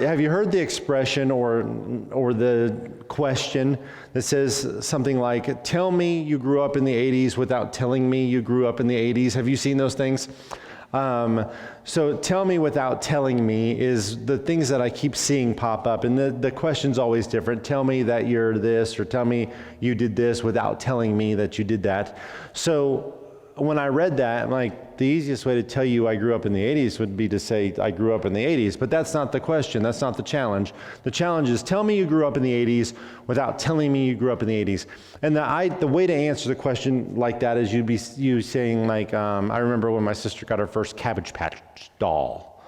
Have you heard the expression or the question that says something like, tell me you grew up in the 80s without telling me you grew up in the 80s? Have you seen those things? So tell me without telling me is the things that I keep seeing pop up. And the question's always different. Tell me that you're this, or tell me you did this without telling me that you did that. So when I read that, I'm like, the easiest way to tell you I grew up in the 80s would be to say I grew up in the 80s, but that's not the question. That's not the challenge. The challenge is tell me you grew up in the 80s without telling me you grew up in the 80s. And the way to answer the question like that is you saying like, I remember when my sister got her first Cabbage Patch doll.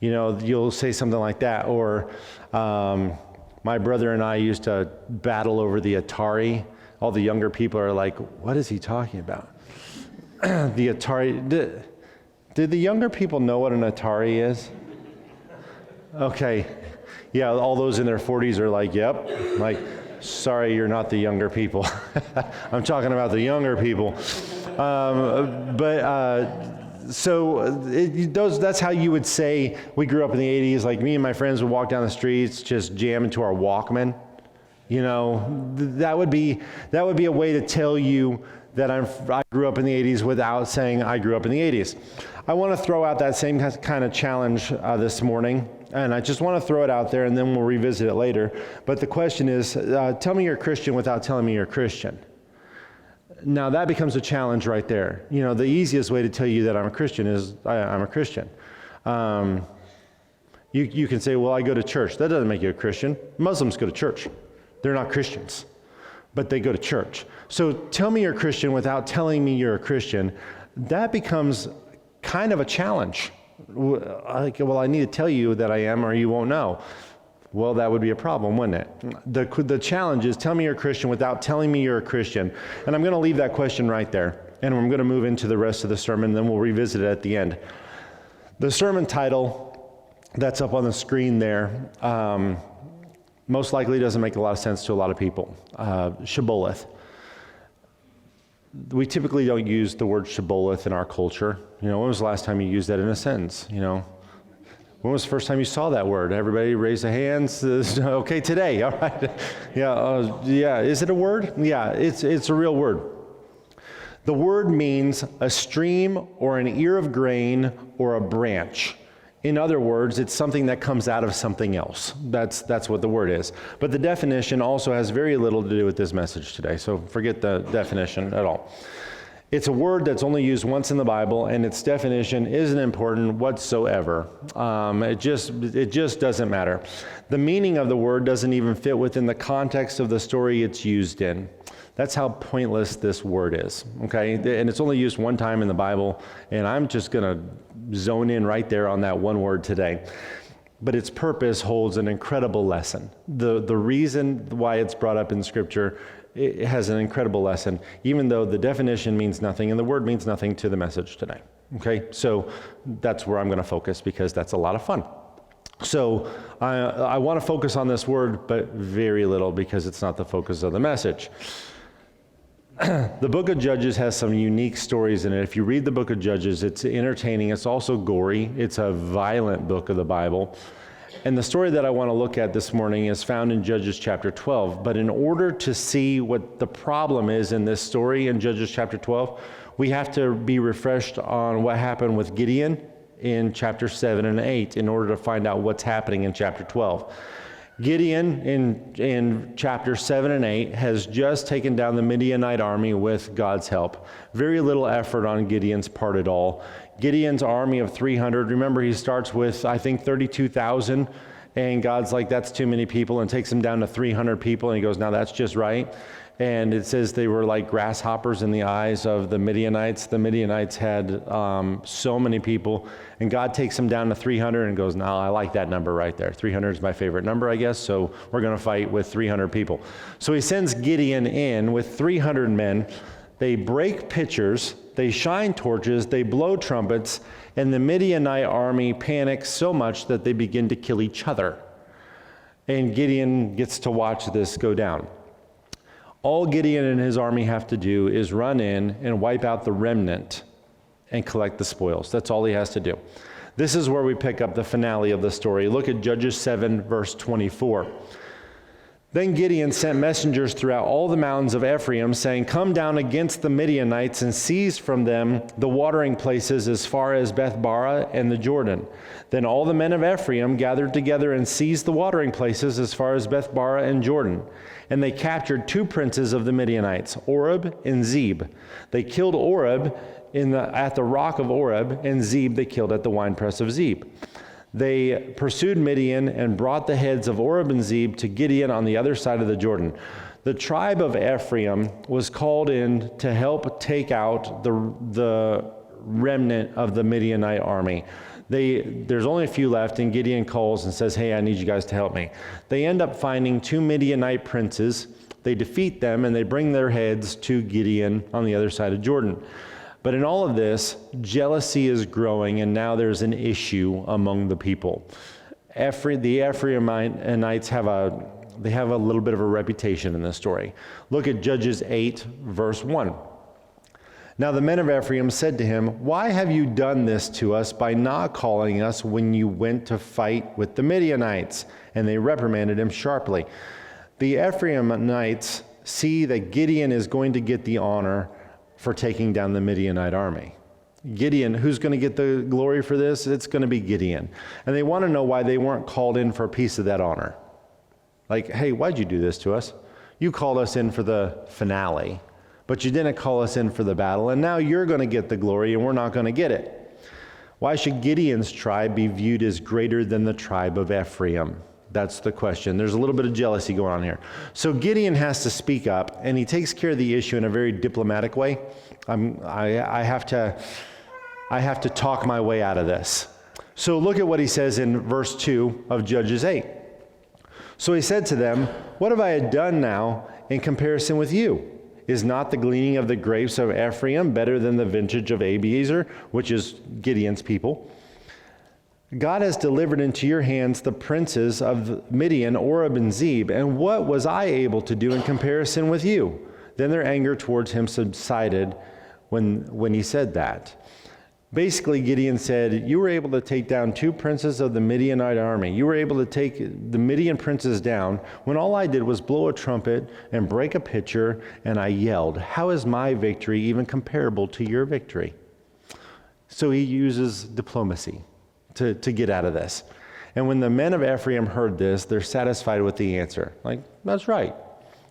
You know, you'll say something like that. Or my brother and I used to battle over the Atari. All the younger people are like, what is he talking about? The Atari, did the younger people know what an Atari is? Okay, yeah, all those in their 40s are like, yep, like, sorry, you're not the younger people. I'm talking about the younger people. That's how you would say we grew up in the 80s. Like me and my friends would walk down the streets, just jam into our Walkman. You know, that would be a way to tell you that I grew up in the 80s without saying I grew up in the 80s. I want to throw out that same kind of challenge this morning, and I just want to throw it out there, and then we'll revisit it later. But the question is, tell me you're a Christian without telling me you're a Christian. Now that becomes a challenge right there. You know, the easiest way to tell you that I'm a Christian is I'm a Christian. You can say, well, I go to church. That doesn't make you a Christian. Muslims go to church. They're not Christians, but they go to church. So tell me you're a Christian without telling me you're a Christian. That becomes kind of a challenge. Like, well, I need to tell you that I am or you won't know. Well, that would be a problem, wouldn't it? The challenge is tell me you're a Christian without telling me you're a Christian. And I'm going to leave that question right there. And I'm going to move into the rest of the sermon, then we'll revisit it at the end. The sermon title that's up on the screen there, most likely doesn't make a lot of sense to a lot of people. Shibboleth. We typically don't use the word Shibboleth in our culture. You know, when was the last time you used that in a sentence? You know, when was the first time you saw that word? Everybody raise their hands. Okay, today. All right. Yeah. Is it a word? Yeah, it's a real word. The word means a stream or an ear of grain or a branch. In other words, it's something that comes out of something else. That's what the word is. But the definition also has very little to do with this message today, so forget the definition at all. It's a word that's only used once in the Bible, and its definition isn't important whatsoever. It just doesn't matter. The meaning of the word doesn't even fit within the context of the story it's used in. That's how pointless this word is, okay? And it's only used one time in the Bible, and I'm just going to zone in right there on that one word today. But its purpose holds an incredible lesson. The reason why it's brought up in Scripture, it has an incredible lesson, even though the definition means nothing and the word means nothing to the message today, okay? So that's where I'm going to focus because that's a lot of fun. So I want to focus on this word, but very little because it's not the focus of the message. The book of Judges has some unique stories in it. If you read the book of Judges, it's entertaining. It's also gory. It's a violent book of the Bible. And the story that I want to look at this morning is found in Judges chapter 12. But in order to see what the problem is in this story in Judges chapter 12, we have to be refreshed on what happened with Gideon in chapter 7 and 8 in order to find out what's happening in chapter 12. Gideon in chapter 7 and 8 has just taken down the Midianite army with God's help. Very little effort on Gideon's part at all. Gideon's army of 300, remember he starts with, I think, 32,000, and God's like, that's too many people, and takes him down to 300 people, and he goes, now that's just right. And it says they were like grasshoppers in the eyes of the Midianites. The Midianites had so many people, and God takes them down to 300 and goes, no, I like that number right there. 300 is my favorite number, I guess, so we're going to fight with 300 people. So he sends Gideon in with 300 men. They break pitchers, they shine torches, they blow trumpets, and the Midianite army panics so much that they begin to kill each other. And Gideon gets to watch this go down. All Gideon and his army have to do is run in and wipe out the remnant and collect the spoils. That's all he has to do. This is where we pick up the finale of the story. Look at Judges 7, verse 24. Then Gideon sent messengers throughout all the mountains of Ephraim, saying, "Come down against the Midianites and seize from them the watering places as far as Beth-barah and the Jordan." Then all the men of Ephraim gathered together and seized the watering places as far as Beth-barah and Jordan. And they captured 2 princes of the Midianites, Oreb and Zeb. They killed Oreb at the rock of Oreb, and Zeb they killed at the winepress of Zeb. They pursued Midian and brought the heads of Oreb and Zeb to Gideon on the other side of the Jordan. The tribe of Ephraim was called in to help take out the remnant of the Midianite army. There's only a few left, and Gideon calls and says, "Hey, I need you guys to help me." They end up finding 2 Midianite princes. They defeat them, and they bring their heads to Gideon on the other side of Jordan. But in all of this, jealousy is growing, and now there's an issue among the people. The Ephraimites have a little bit of a reputation in this story. Look at Judges 8, verse 1. Now the men of Ephraim said to him, "Why have you done this to us by not calling us when you went to fight with the Midianites?" And they reprimanded him sharply. The Ephraimites see that Gideon is going to get the honor for taking down the Midianite army. Gideon, who's going to get the glory for this? It's going to be Gideon. And they want to know why they weren't called in for a piece of that honor. Like, hey, why'd you do this to us? You called us in for the finale, but you didn't call us in for the battle, and now you're going to get the glory, and we're not going to get it. Why should Gideon's tribe be viewed as greater than the tribe of Ephraim? That's the question. There's a little bit of jealousy going on here. So Gideon has to speak up, and he takes care of the issue in a very diplomatic way. I have to talk my way out of this. So look at what he says in verse 2 of Judges 8. So he said to them, "What have I done now in comparison with you? Is not the gleaning of the grapes of Ephraim better than the vintage of Abiezer," which is Gideon's people? "God has delivered into your hands the princes of Midian, Oreb and Zeb, and what was I able to do in comparison with you?" Then their anger towards him subsided when he said that. Basically, Gideon said, "You were able to take down 2 princes of the Midianite army. You were able to take the Midian princes down when all I did was blow a trumpet and break a pitcher, and I yelled, 'How is my victory even comparable to your victory?'" So he uses diplomacy to get out of this. And when the men of Ephraim heard this, they're satisfied with the answer. Like, that's right.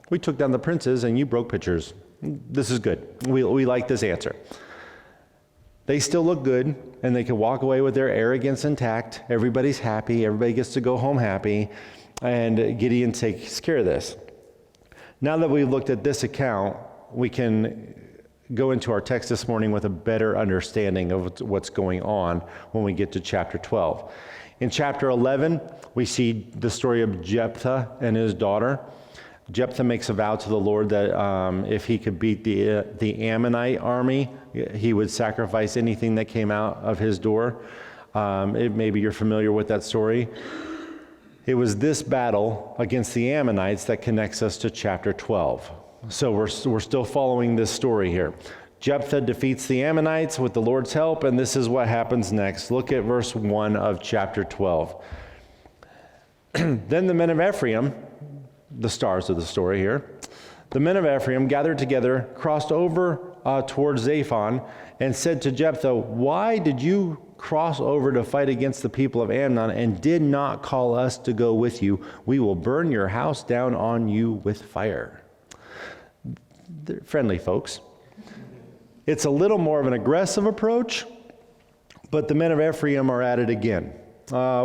We took down the princes and you broke pitchers. This is good. We like this answer. They still look good, and they can walk away with their arrogance intact. Everybody's happy. Everybody gets to go home happy. And Gideon takes care of this. Now that we've looked at this account, we can go into our text this morning with a better understanding of what's going on when we get to chapter 12. In chapter 11, we see the story of Jephthah and his daughter. Jephthah makes a vow to the Lord that if he could beat the Ammonite army, he would sacrifice anything that came out of his door. Maybe you're familiar with that story. It was this battle against the Ammonites that connects us to chapter 12. So we're still following this story here. Jephthah defeats the Ammonites with the Lord's help, and this is what happens next. Look at verse 1 of chapter 12. Then the men of Ephraim, the stars of the story here, the men of Ephraim gathered together, crossed over towards Zaphon, and said to Jephthah, "Why did you cross over to fight against the people of Ammon and did not call us to go with you? We will burn your house down on you with fire." They're friendly folks. It's a little more of an aggressive approach, but the men of Ephraim are at it again.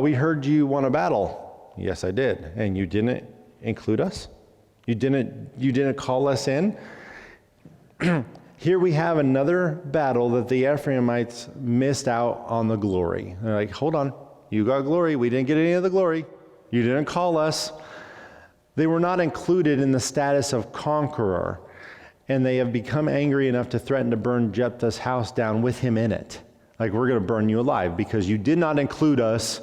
"We heard you won a battle." "Yes, I did. And you didn't include us? You didn't call us in?" Here we have another battle that the Ephraimites missed out on the glory. They're like, "Hold on, you got glory. We didn't get any of the glory. You didn't call us." They were not included in the status of conqueror, and they have become angry enough to threaten to burn Jephthah's house down with him in it. Like, we're going to burn you alive because you did not include us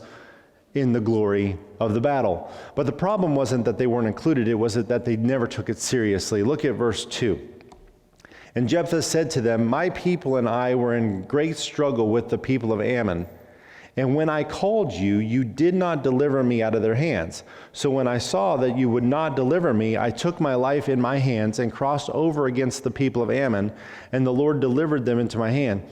in the glory of the battle. But the problem wasn't that they weren't included, it was that they never took it seriously. Look at verse 2. "And Jephthah said to them, 'My people and I were in great struggle with the people of Ammon, And when I called you, you did not deliver me out of their hands. So when I saw that you would not deliver me, I took my life in my hands and crossed over against the people of Ammon, and the Lord delivered them into my hand.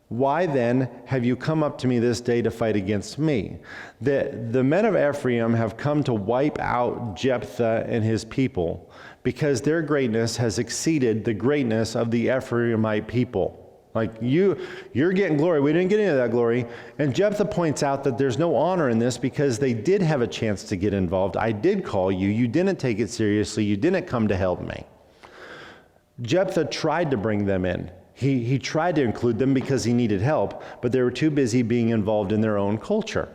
Why then have you come up to me this day to fight against me? The men of Ephraim have come to wipe out Jephthah and his people, because their greatness has exceeded the greatness of the Ephraimite people. Like, you're getting glory. We didn't get any of that glory. And Jephthah points out that there's no honor in this because they did have a chance to get involved. I did call you. You didn't take it seriously. You didn't come to help me. Jephthah tried to bring them in. He tried to include them because he needed help, but they were too busy being involved in their own culture.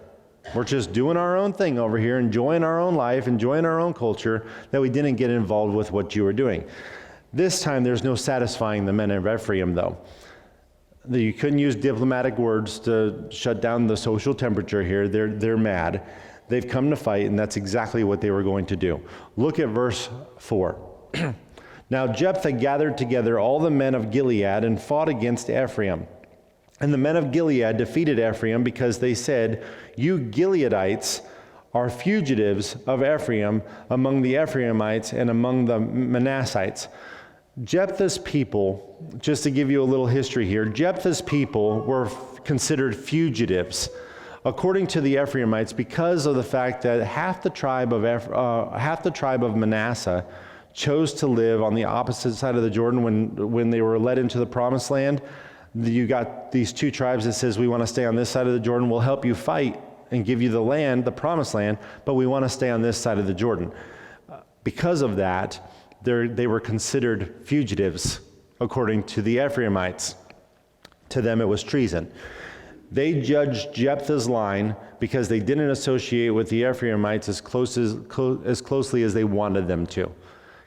We're just doing our own thing over here, enjoying our own life, enjoying our own culture, that we didn't get involved with what you were doing. This time, there's no satisfying the men of Ephraim, though. You couldn't use diplomatic words to shut down the social temperature here. They're mad. They've come to fight, and that's exactly what they were going to do. Look at verse 4. Now Jephthah gathered together all the men of Gilead and fought against Ephraim. And the men of Gilead defeated Ephraim because they said, "You Gileadites are fugitives of Ephraim among the Ephraimites and among the Manassites." Jephthah's people, just to give you a little history here, Jephthah's people were considered fugitives, according to the Ephraimites, because of the fact that half the tribe of Manasseh chose to live on the opposite side of the Jordan when they were led into the promised land. You got these two tribes that says, we want to stay on this side of the Jordan. We'll help you fight and give you the land, the promised land, but we want to stay on this side of the Jordan. Because of that, they were considered fugitives, according to the Ephraimites. To them, it was treason. They judged Jephthah's line because they didn't associate with the Ephraimites as closely as they wanted them to.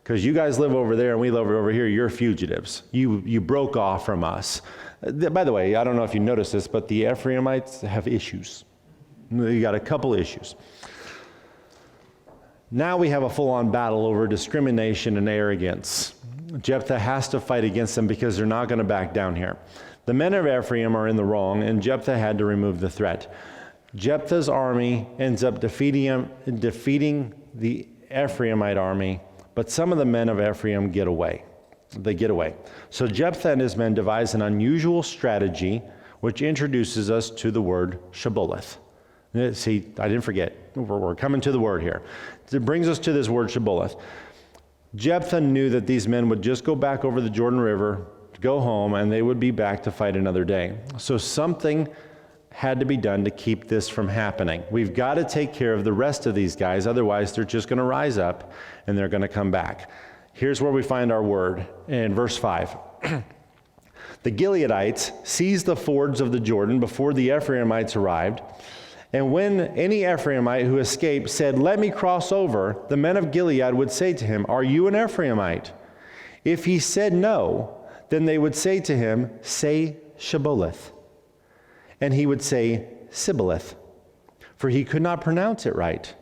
Because you guys live over there and we live over here, you're fugitives. You broke off from us. By the way, I don't know if you noticed this, but the Ephraimites have issues. You got a couple issues. Now we have a full-on battle over discrimination and arrogance. Jephthah has to fight against them because they're not going to back down here. The men of Ephraim are in the wrong, and Jephthah had to remove the threat. Jephthah's army ends up defeating the Ephraimite army, but some of the men of Ephraim get away. They get away. So Jephthah and his men devise an unusual strategy, which introduces us to the word Shibboleth. See, I didn't forget. We're coming to the word here. It brings us to this word Shibboleth. Jephthah knew that these men would just go back over the Jordan River, go home, and they would be back to fight another day. So something had to be done to keep this from happening. We've got to take care of the rest of these guys, otherwise they're just going to rise up and they're going to come back. Here's where we find our word in verse 5. The Gileadites seized the fords of the Jordan before the Ephraimites arrived. And when any Ephraimite who escaped said, "Let me cross over," the men of Gilead would say to him, "Are you an Ephraimite?" If he said no, then they would say to him, "Say Shibboleth." And he would say Shibboleth, for he could not pronounce it right.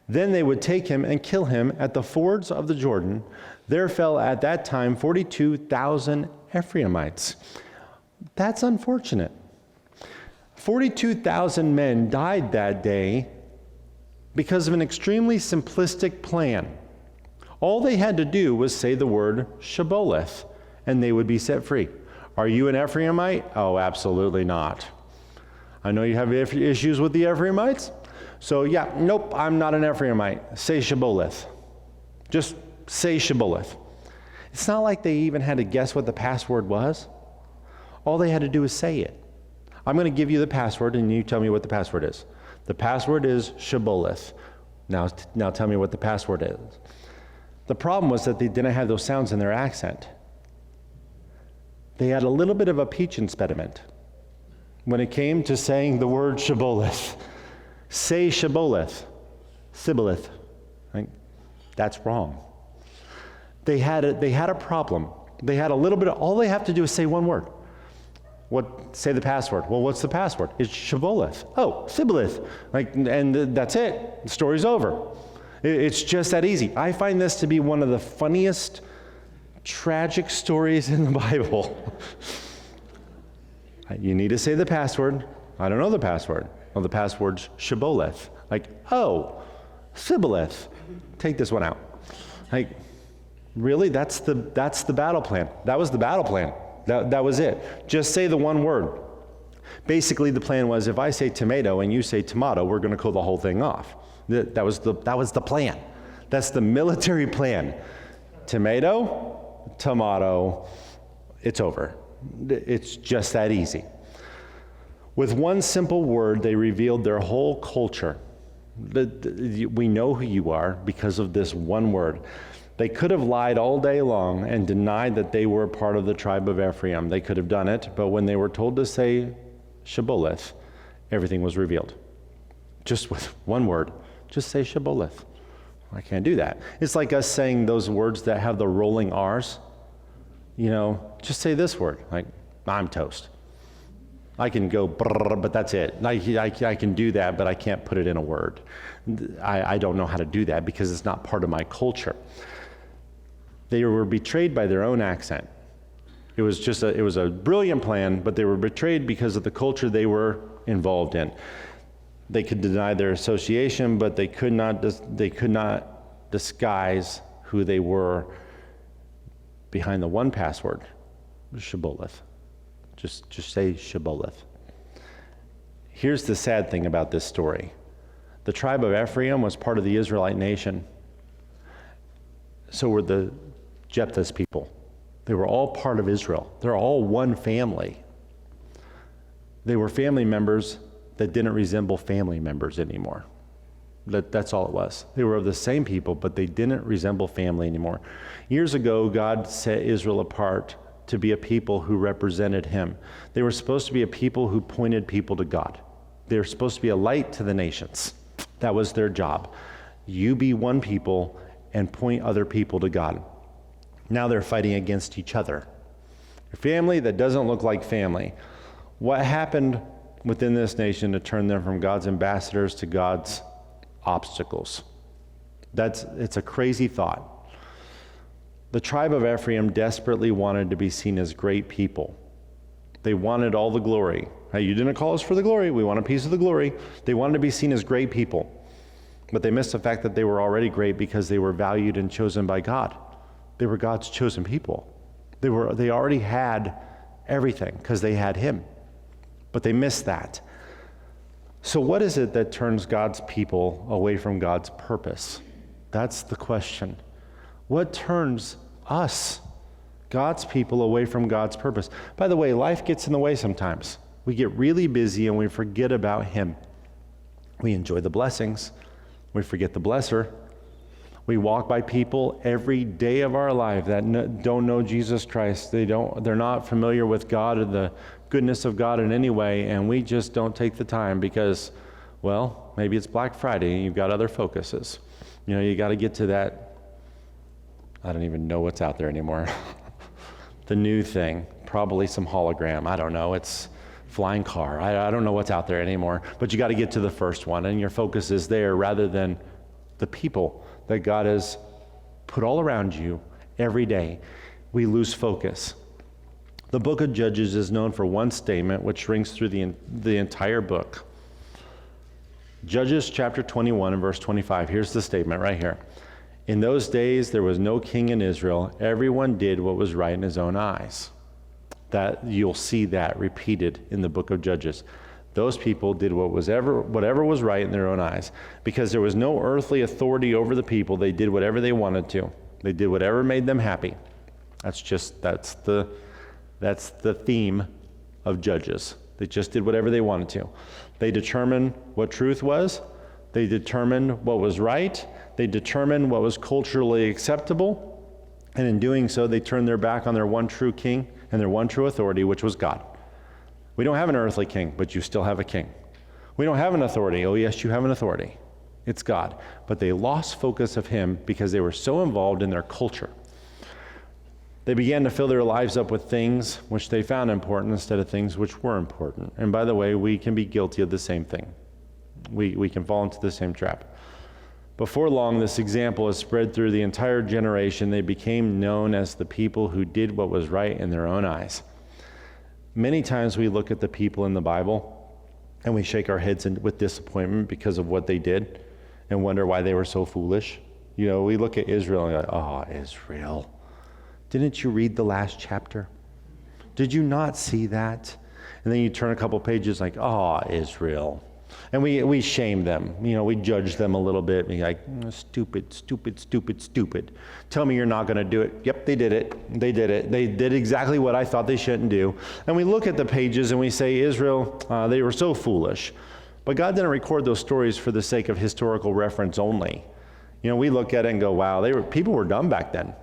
Then they would take him and kill him at the fords of the Jordan. There fell at that time 42,000 Ephraimites. That's unfortunate. 42,000 men died that day because of an extremely simplistic plan. All they had to do was say the word Shibboleth, and they would be set free. Are you an Ephraimite? Oh, absolutely not. I know you have issues with the Ephraimites. So yeah, nope, I'm not an Ephraimite. Say Shibboleth. Just say Shibboleth. It's not like they even had to guess what the password was. All they had to do was say it. I'm going to give you the password, and you tell me what the password is. The password is Shibboleth. Now tell me what the password is. The problem was that they didn't have those sounds in their accent. They had a little bit of a speech impediment when it came to saying the word Shibboleth. Say Shibboleth. Shibboleth. Right? That's wrong. They had a problem. They had a little bit of, all they have to do is say one word. Say the password. Well, what's the password? It's Shibboleth. Oh, Shibboleth. And that's it. The story's over. It's just that easy. I find this to be one of the funniest, tragic stories in the Bible. You need to say the password. I don't know the password. Well, the password's Shibboleth. Like, oh, Shibboleth. Take this one out. Like, really? That's the battle plan. That was the battle plan. That was it. Just say the one word. Basically, the plan was, if I say tomato and you say tomato, we're going to kill the whole thing off. That was the plan. That's the military plan. Tomato, tomato, it's over. It's just that easy. With one simple word, they revealed their whole culture. We know who you are because of this one word. They could have lied all day long and denied that they were part of the tribe of Ephraim. They could have done it, but when they were told to say Shibboleth, everything was revealed. Just with one word, just say Shibboleth. I can't do that. It's like us saying those words that have the rolling R's. Just say this word, like, I'm toast. I can go, brrr, but that's it. I can do that, but I can't put it in a word. I don't know how to do that because it's not part of my culture. They were betrayed by their own accent. It was a brilliant plan, but they were betrayed because of the culture they were involved in. They could deny their association, but they could not disguise who they were behind the one password, Shibboleth. Just say Shibboleth. Here's the sad thing about this story. The tribe of Ephraim was part of the Israelite nation. So were the Jephthah's people. They were all part of Israel. They're all one family. They were family members that didn't resemble family members anymore. That's all it was. They were of the same people, but they didn't resemble family anymore. Years ago, God set Israel apart to be a people who represented him. They were supposed to be a people who pointed people to God. They were supposed to be a light to the nations. That was their job. You be one people and point other people to God. Now they're fighting against each other. A family that doesn't look like family. What happened within this nation to turn them from God's ambassadors to God's obstacles? It's a crazy thought. The tribe of Ephraim desperately wanted to be seen as great people. They wanted all the glory. Hey, you didn't call us for the glory. We want a piece of the glory. They wanted to be seen as great people. But they missed the fact that they were already great because they were valued and chosen by God. They were God's chosen people. They already had everything because they had him. But they missed that. So what is it that turns God's people away from God's purpose? That's the question. What turns us, God's people, away from God's purpose? By the way, life gets in the way sometimes. We get really busy and we forget about him. We enjoy the blessings. We forget the blesser. We walk by people every day of our life that don't know Jesus Christ. They're not familiar with God or the goodness of God in any way, and we just don't take the time because, well, maybe it's Black Friday and you've got other focuses. You got to get to that. I don't even know what's out there anymore. The new thing, probably some hologram. I don't know. It's flying car. I don't know what's out there anymore. But you got to get to the first one, and your focus is there rather than the people that God has put all around you every day. We lose focus. The book of Judges is known for one statement which rings through the entire book. Judges chapter 21 and verse 25. Here's the statement right here. In those days, there was no king in Israel. Everyone did what was right in his own eyes. That you'll see that repeated in the book of Judges. Those people did whatever was right in their own eyes. Because there was no earthly authority over the people, they did whatever they wanted to. They did whatever made them happy. That's the theme of Judges. They just did whatever they wanted to. They determined what truth was. They determined what was right. They determined what was culturally acceptable. And in doing so, they turned their back on their one true king and their one true authority, which was God. We don't have an earthly king, but you still have a king. We don't have an authority. Oh, yes, you have an authority. It's God. But they lost focus of him because they were so involved in their culture. They began to fill their lives up with things which they found important instead of things which were important. And by the way, we can be guilty of the same thing. We can fall into the same trap. Before long, this example is spread through the entire generation. They became known as the people who did what was right in their own eyes. Many times we look at the people in the Bible And we shake our heads with disappointment because of what they did and wonder why they were so foolish. You know, we look at Israel and go, oh, Israel. Didn't you read the last chapter? Did you not see that? And then you turn a couple pages like, oh, Israel. And we shame them. You know, we judge them a little bit. Be like, stupid, stupid, stupid, stupid. Tell me you're not going to do it. Yep, they did it. They did it. They did exactly what I thought they shouldn't do. And we look at the pages and we say, Israel, they were so foolish. But God didn't record those stories for the sake of historical reference only. You know, we look at it and go, wow, people were dumb back then.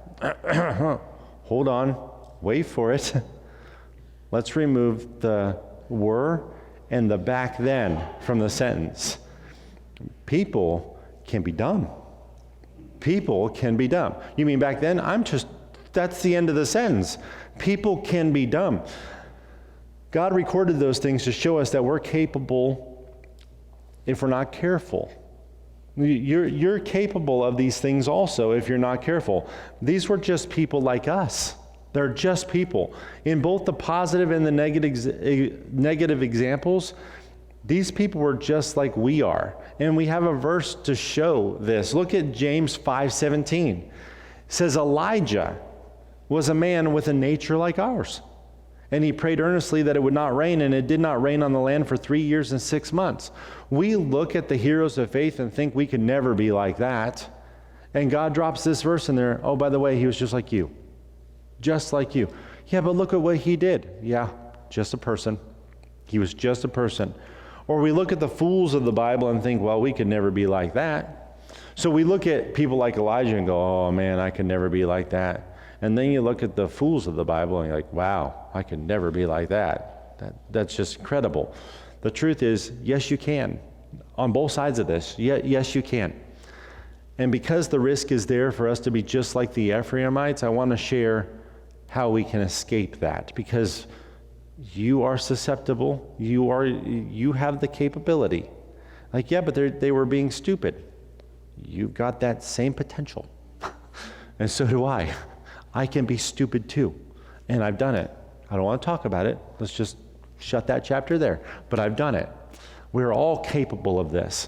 Hold on. Wait for it. Let's remove the were and the back then from the sentence. People can be dumb. People can be dumb. You mean back then? That's the end of the sentence. People can be dumb. God recorded those things to show us that we're capable if we're not careful. You're capable of these things also if you're not careful. These were just people like us. They're just people. In both the positive and the negative examples, these people were just like we are. And we have a verse to show this. Look at James 5:17. It says, Elijah was a man with a nature like ours. And he prayed earnestly that it would not rain, and it did not rain on the land for 3 years and 6 months. We look at the heroes of faith and think we could never be like that. And God drops this verse in there. Oh, by the way, he was just like you. Just like you. Yeah, but look at what he did. Yeah, just a person. He was just a person. Or we look at the fools of the Bible and think, well, we could never be like that. So we look at people like Elijah and go, oh man, I could never be like that. And then you look at the fools of the Bible and you're like, wow, I could never be like that. That's just incredible. The truth is, yes, you can. On both sides of this, yes, you can. And because the risk is there for us to be just like the Ephraimites, I want to share how we can escape that, because you are susceptible. You have the capability. Like, yeah, but they were being stupid. You've got that same potential. And so do I. I can be stupid too. And I've done it. I don't want to talk about it. Let's just shut that chapter there. But I've done it. We're all capable of this.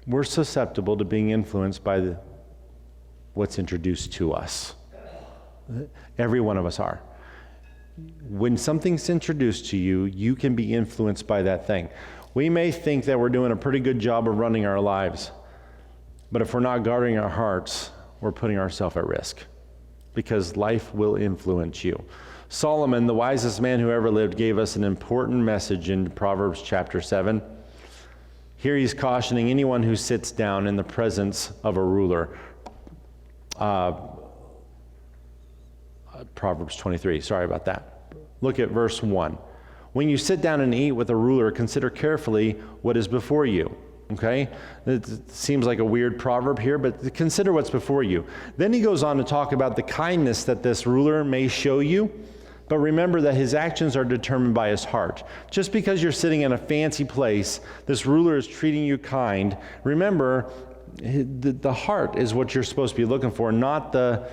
We're susceptible to being influenced by what's introduced to us. Every one of us are. When something's introduced to you, you can be influenced by that thing. We may think that we're doing a pretty good job of running our lives, but if we're not guarding our hearts, we're putting ourselves at risk, because life will influence you. Solomon, the wisest man who ever lived, gave us an important message in Proverbs chapter 7. Here he's cautioning anyone who sits down in the presence of a ruler. Proverbs 23, sorry about that. Look at verse 1. When you sit down and eat with a ruler, consider carefully what is before you. Okay? It seems like a weird proverb here, but consider what's before you. Then he goes on to talk about the kindness that this ruler may show you, but remember that his actions are determined by his heart. Just because you're sitting in a fancy place, this ruler is treating you kind. Remember, the heart is what you're supposed to be looking for, not the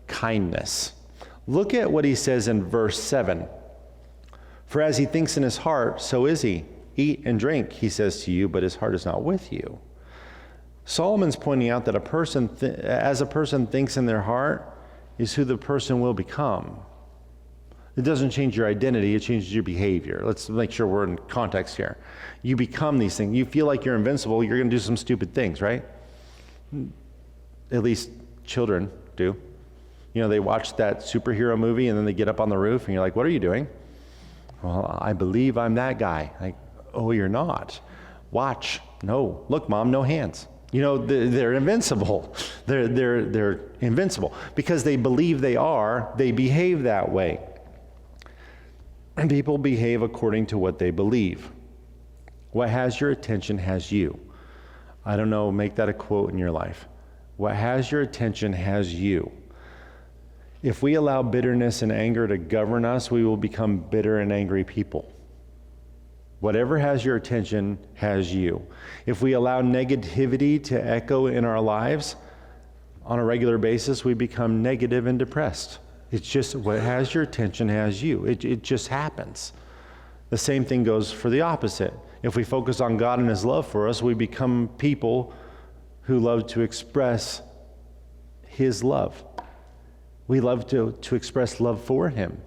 kindness. Look at what he says in verse 7. For as he thinks in his heart, so is he. Eat and drink, he says to you, but his heart is not with you. Solomon's pointing out that as a person thinks in their heart, is who the person will become. It doesn't change your identity, it changes your behavior. Let's make sure we're in context here. You become these things. You feel like you're invincible, you're going to do some stupid things, right? At least children do. You know, they watch that superhero movie and then they get up on the roof and you're like, what are you doing? Well, I believe I'm that guy. Like, oh, you're not. Watch. No. Look, Mom, no hands. You know, they're invincible. They're invincible. Because they believe they are, they behave that way. And people behave according to what they believe. What has your attention has you. I don't know, make that a quote in your life. What has your attention has you. If we allow bitterness and anger to govern us, we will become bitter and angry people. Whatever has your attention has you. If we allow negativity to echo in our lives on a regular basis, we become negative and depressed. It's just what has your attention has you. It just happens. The same thing goes for the opposite. If we focus on God and his love for us, we become people who love to express his love. We love to express love for him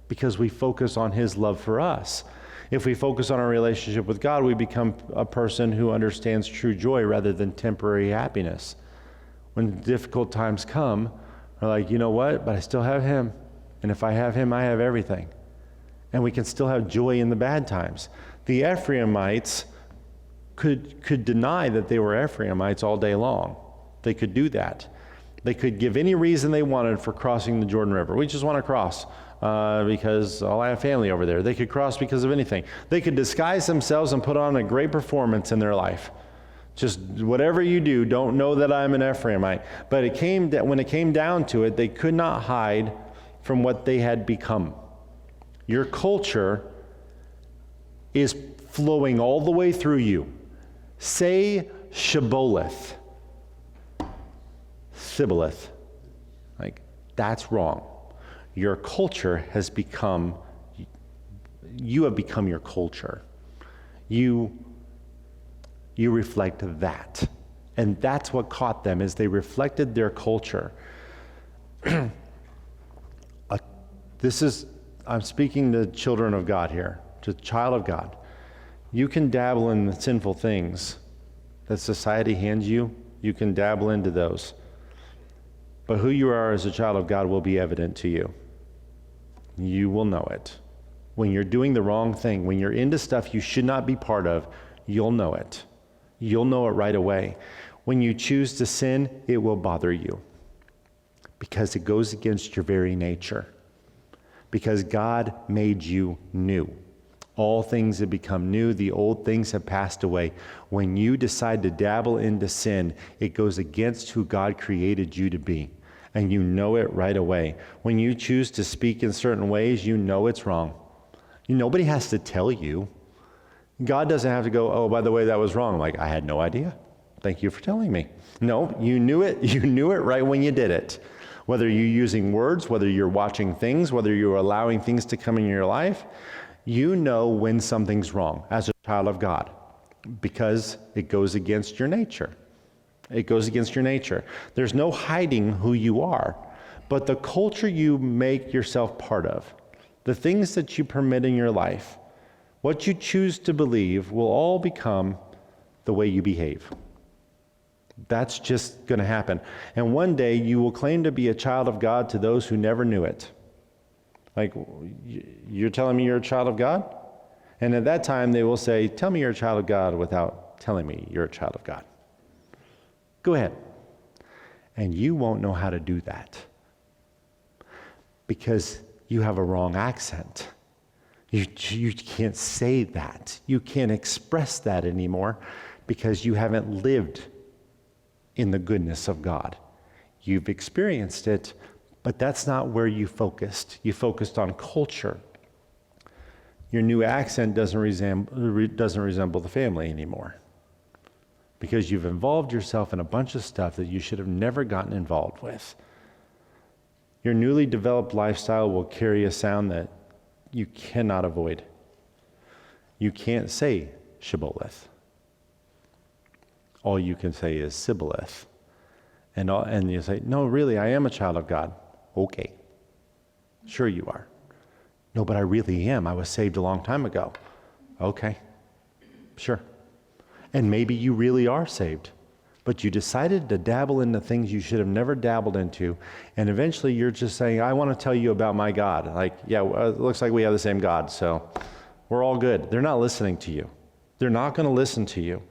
because we focus on his love for us. If we focus on our relationship with God, we become a person who understands true joy rather than temporary happiness. When difficult times come, we're like, you know what? But I still have him. And if I have him, I have everything. And we can still have joy in the bad times. The Ephraimites could deny that they were Ephraimites all day long. They could do that. They could give any reason they wanted for crossing the Jordan River. We just want to cross because I have family over there. They could cross because of anything. They could disguise themselves and put on a great performance in their life. Just whatever you do, don't know that I'm an Ephraimite. But when it came down to it, they could not hide from what they had become. Your culture is flowing all the way through you. Say Shibboleth. Shibboleth. Like, that's wrong. Your culture has become, you have become your culture. You reflect that. And that's what caught them, is they reflected their culture. I'm speaking to children of God here, to child of God. You can dabble in the sinful things that society hands you. You can dabble into those. But who you are as a child of God will be evident to you. You will know it. When you're doing the wrong thing, when you're into stuff you should not be part of, you'll know it. You'll know it right away. When you choose to sin, it will bother you because it goes against your very nature. Because God made you new. All things have become new. The old things have passed away. When you decide to dabble into sin, it goes against who God created you to be. And you know it right away. When you choose to speak in certain ways, you know it's wrong. Nobody has to tell you. God doesn't have to go, oh, by the way, that was wrong. Like, I had no idea. Thank you for telling me. No, you knew it. You knew it right when you did it. Whether you're using words, whether you're watching things, whether you're allowing things to come in your life, you know when something's wrong as a child of God because it goes against your nature. It goes against your nature. There's no hiding who you are, but the culture you make yourself part of, the things that you permit in your life, what you choose to believe will all become the way you behave. That's just going to happen. And one day you will claim to be a child of God to those who never knew it. Like, you're telling me you're a child of God? And at that time they will say, tell me you're a child of God without telling me you're a child of God. Go ahead. And you won't know how to do that because you have a wrong accent. You can't say that. You can't express that anymore because you haven't lived in the goodness of God. You've experienced it, but that's not where you focused. You focused on culture. Your new accent doesn't resemble the family anymore because you've involved yourself in a bunch of stuff that you should have never gotten involved with. Your newly developed lifestyle will carry a sound that you cannot avoid. You can't say Shibboleth. All you can say is Shibboleth. And you say, no, really, I am a child of God. Okay. Sure you are. No, but I really am. I was saved a long time ago. Okay. Sure. And maybe you really are saved, but you decided to dabble into things you should have never dabbled into, and eventually you're just saying, I want to tell you about my God. Like, yeah, it looks like we have the same God, so we're all good. They're not listening to you. They're not going to listen to you.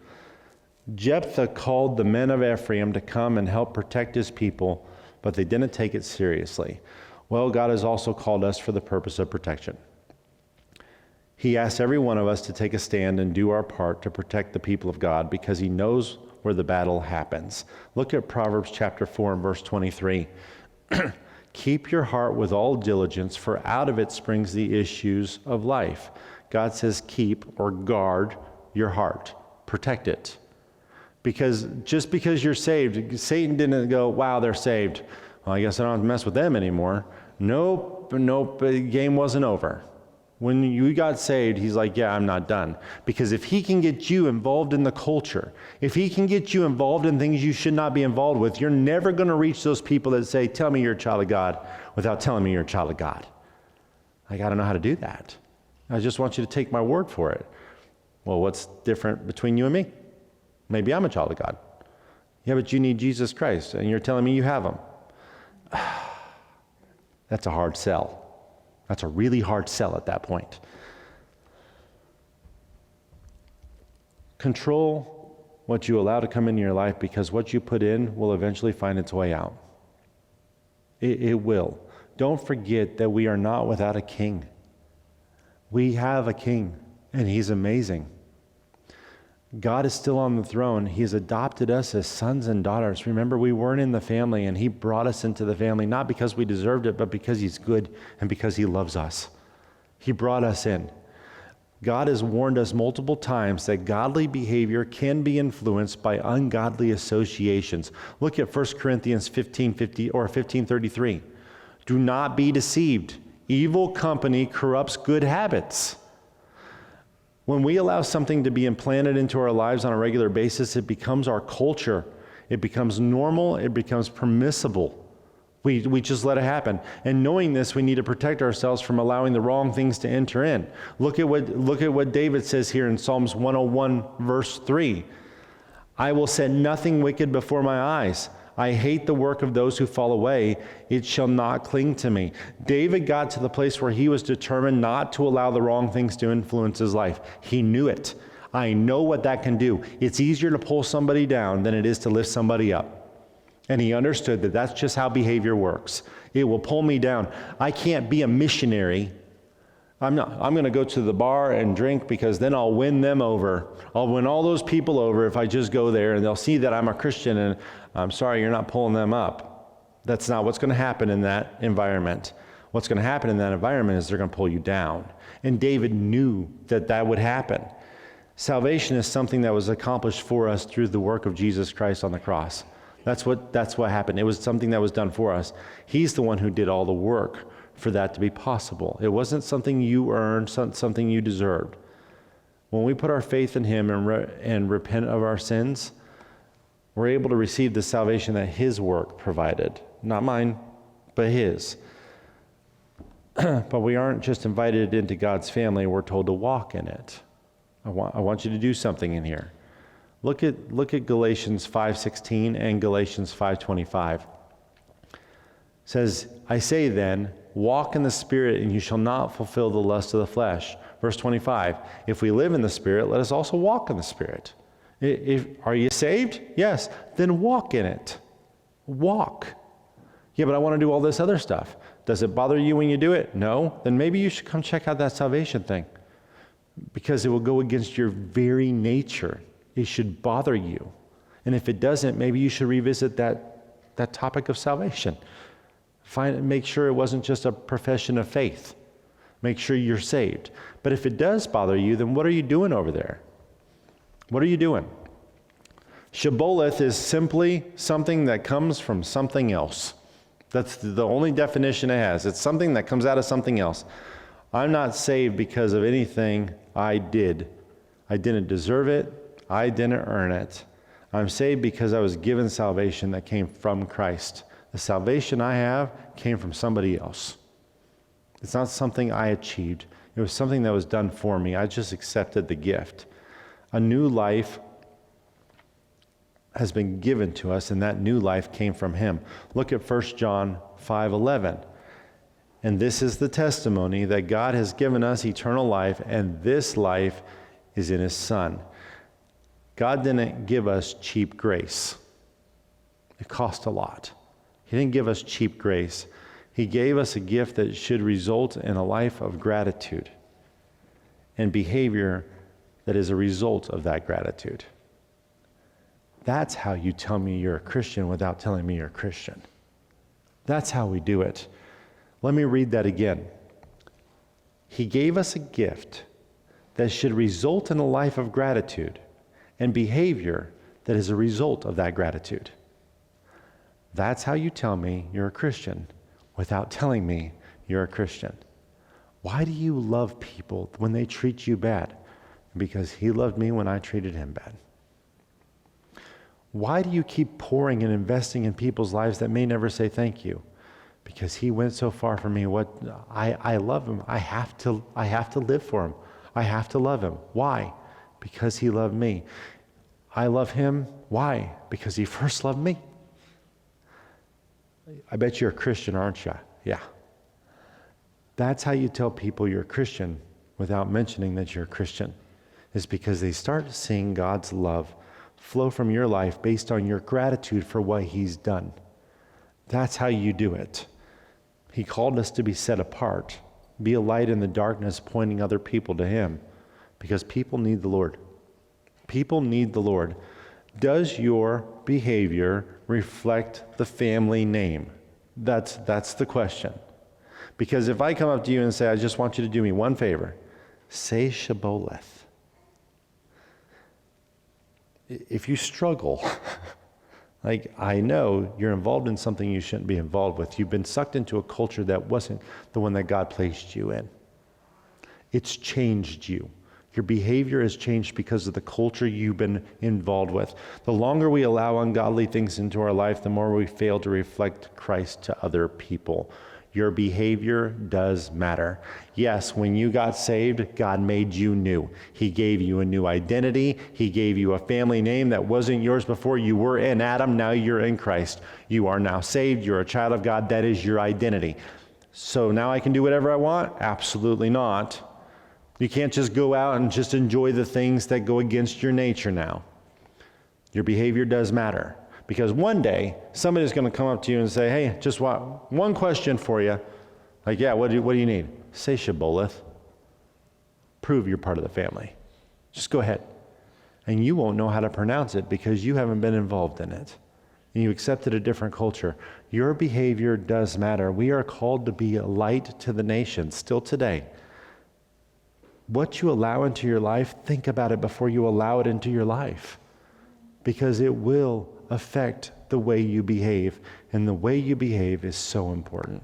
Jephthah called the men of Ephraim to come and help protect his people, but they didn't take it seriously. Well, God has also called us for the purpose of protection. He asks every one of us to take a stand and do our part to protect the people of God because he knows where the battle happens. Look at Proverbs chapter 4 and verse 23. Keep your heart with all diligence, for out of it springs the issues of life. God says keep or guard your heart. Protect it. Because just because you're saved, Satan didn't go, wow, they're saved. Well, I guess I don't have to mess with them anymore. Nope, the game wasn't over. When you got saved, he's like, yeah, I'm not done. Because if he can get you involved in the culture, if he can get you involved in things you should not be involved with, you're never going to reach those people that say, tell me you're a child of God, without telling me you're a child of God. I got to know how to do that. I just want you to take my word for it. Well, what's different between you and me? Maybe I'm a child of God. Yeah, but you need Jesus Christ, and you're telling me you have him. That's a hard sell. That's a really hard sell at that point. Control what you allow to come into your life, because what you put in will eventually find its way out. It will. Don't forget that we are not without a king. We have a king, and he's amazing. God is still on the throne. He has adopted us as sons and daughters. Remember, we weren't in the family, and he brought us into the family, not because we deserved it, but because he's good and because he loves us. He brought us in. God has warned us multiple times that godly behavior can be influenced by ungodly associations. Look at 1 Corinthians 15:33. Do not be deceived. Evil company corrupts good habits. When we allow something to be implanted into our lives on a regular basis, it becomes our culture. It becomes normal. It becomes permissible. We just let it happen. And knowing this, we need to protect ourselves from allowing the wrong things to enter in. Look at what David says here in Psalms 101, verse 3. I will set nothing wicked before my eyes. I hate the work of those who fall away. It shall not cling to me. David got to the place where he was determined not to allow the wrong things to influence his life. He knew it. I know what that can do. It's easier to pull somebody down than it is to lift somebody up. And he understood that that's just how behavior works. It will pull me down. I can't be a missionary. I'm going to go to the bar and drink, because then I'll win them over. I'll win all those people over if I just go there, and they'll see that I'm a Christian, and I'm sorry, you're not pulling them up. That's not what's going to happen in that environment. What's going to happen in that environment is they're going to pull you down. And David knew that that would happen. Salvation is something that was accomplished for us through the work of Jesus Christ on the cross. That's what happened. It was something that was done for us. He's the one who did all the work for that to be possible. It wasn't something you earned, something you deserved. When we put our faith in him and repent of our sins, we're able to receive the salvation that his work provided. Not mine, but his. But we aren't just invited into God's family, we're told to walk in it. I want you to do something in here. Look at Galatians 5:16 and Galatians 5:25. It says, I say then, walk in the Spirit, and you shall not fulfill the lust of the flesh. Verse 25, if we live in the Spirit, let us also walk in the Spirit. Are you saved? Yes. Then walk in it. Walk. Yeah, but I want to do all this other stuff. Does it bother you when you do it? No. Then maybe you should come check out that salvation thing, because it will go against your very nature. It should bother you. And if it doesn't, maybe you should revisit that topic of salvation. Make sure it wasn't just a profession of faith. Make sure you're saved. But if it does bother you, then what are you doing over there? What are you doing? Shibboleth is simply something that comes from something else. That's the only definition it has. It's something that comes out of something else. I'm not saved because of anything I did. I didn't deserve it. I didn't earn it. I'm saved because I was given salvation that came from Christ. The salvation I have came from somebody else. It's not something I achieved. It was something that was done for me. I just accepted the gift. A new life has been given to us, and that new life came from him. Look at 1 John 5:11. And this is the testimony that God has given us eternal life, and this life is in his Son. God didn't give us cheap grace. It cost a lot. He didn't give us cheap grace. He gave us a gift that should result in a life of gratitude and behavior that is a result of that gratitude. That's how you tell me you're a Christian without telling me you're a Christian. That's how we do it. Let me read that again. He gave us a gift that should result in a life of gratitude and behavior that is a result of that gratitude. That's how you tell me you're a Christian without telling me you're a Christian. Why do you love people when they treat you bad? Because he loved me when I treated him bad. Why do you keep pouring and investing in people's lives that may never say thank you? Because he went so far for me. I love him. I have to live for him. I have to love him. Why? Because he loved me. I love him. Why? Because he first loved me. I bet you're a Christian, aren't you? Yeah. That's how you tell people you're a Christian without mentioning that you're a Christian. Is because they start seeing God's love flow from your life based on your gratitude for what he's done. That's how you do it. He called us to be set apart, be a light in the darkness, pointing other people to him, because people need the Lord. People need the Lord. Does your behavior reflect the family name? That's the question. Because if I come up to you and say, I just want you to do me one favor, say Shibboleth. If you struggle, like, I know you're involved in something you shouldn't be involved with. You've been sucked into a culture that wasn't the one that God placed you in. It's changed you. Your behavior has changed because of the culture you've been involved with. The longer we allow ungodly things into our life, the more we fail to reflect Christ to other people. Your behavior does matter. Yes, when you got saved, God made you new. He gave you a new identity. He gave you a family name that wasn't yours before. You were in Adam, now you're in Christ. You are now saved. You're a child of God. That is your identity. So now I can do whatever I want? Absolutely not. You can't just go out and just enjoy the things that go against your nature now. Your behavior does matter. Because one day, somebody's going to come up to you and say, hey, just one question for you. Like, yeah, what do you need? Say Shibboleth. Prove you're part of the family. Just go ahead. And you won't know how to pronounce it because you haven't been involved in it. And you accepted a different culture. Your behavior does matter. We are called to be a light to the nations still today. What you allow into your life, think about it before you allow it into your life. Because it will affect the way you behave, and the way you behave is so important.